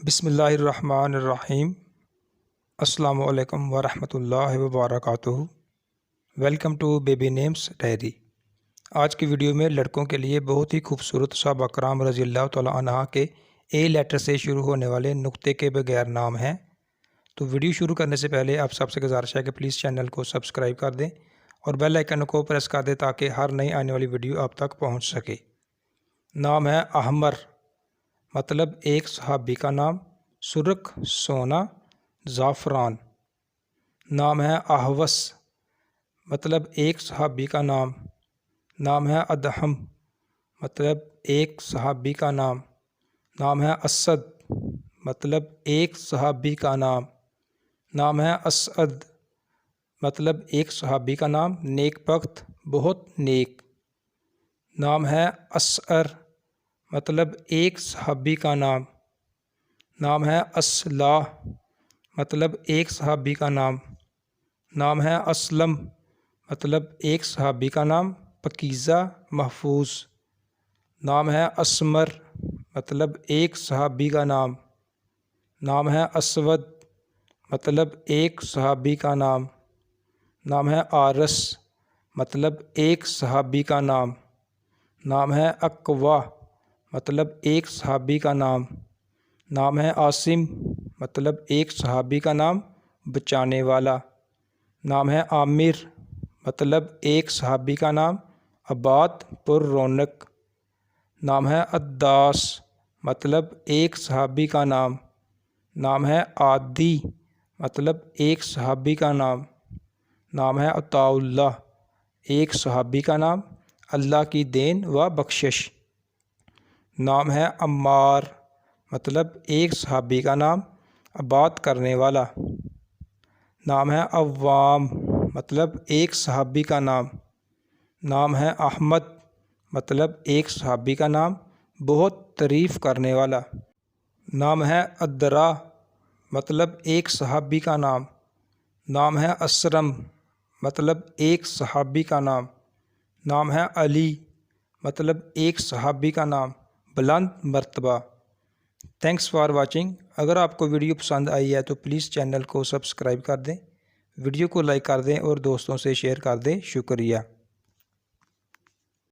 بسم اللہ الرحمن الرحیم۔ السلام علیکم ورحمۃ اللہ وبرکاتہ۔ Welcome to baby names diary. آج کی ویڈیو میں لڑکوں کے لیے بہت ہی خوبصورت صحابہ کرام رضی اللہ تعالیٰ عنہ کے اے لیٹر سے شروع ہونے والے نقطے کے بغیر نام ہیں۔ تو ویڈیو شروع کرنے سے پہلے آپ سب سے گزارش ہے کہ پلیز چینل کو سبسکرائب کر دیں اور بیل آئیکن کو پریس کر دیں تاکہ ہر نئی آنے والی ویڈیو آپ تک پہنچ سکے۔ نام ہے احمر، مطلب ایک صحابی کا نام، سرخ سونا زعفران۔ نام ہے احوس، مطلب ایک صحابی کا نام۔ نام ہے ادہم، مطلب ایک صحابی کا نام۔ نام ہے اسد، مطلب ایک صحابی کا نام۔ نام ہے اسعد، مطلب ایک صحابی کا نام، نیک بخت، بہت نیک۔ نام ہے اسعر، مطلب ایک صحابی کا نام۔ نام ہے اصلاح، مطلب ایک صحابی کا نام۔ نام ہے اسلم، مطلب ایک صحابی کا نام، پاکیزہ محفوظ۔ نام ہے اسمر، مطلب ایک صحابی کا نام۔ نام ہے اسود، مطلب ایک صحابی کا نام۔ نام ہے آرس، مطلب ایک صحابی کا نام۔ نام ہے اقوا، مطلب ایک صحابی کا نام۔ نام ہے عاصم، مطلب ایک صحابی کا نام، بچانے والا۔ نام ہے عامر، مطلب ایک صحابی کا نام، آباد پر رونق۔ نام ہے عداس، مطلب ایک صحابی کا نام۔ نام ہے عادی، مطلب ایک صحابی کا نام۔ نام ہے عطاء اللہ، ایک صحابی کا نام، اللہ کی دین و بخشش۔ نام ہے عمار، مطلب ایک صحابی کا نام، آباد کرنے والا۔ نام ہے عوام، مطلب ایک صحابی کا نام۔ نام ہے احمد، مطلب ایک صحابی کا نام، بہت تعریف کرنے والا۔ نام ہے ادرا، مطلب ایک صحابی کا نام۔ نام ہے اسرم، مطلب ایک صحابی کا نام۔ نام ہے علی، مطلب ایک صحابی کا نام، بلند مرتبہ۔ Thanks for watching. اگر آپ کو ویڈیو پسند آئی ہے تو پلیز چینل کو سبسکرائب کر دیں، ویڈیو کو لائک کر دیں اور دوستوں سے شیئر کر دیں۔ شکریہ۔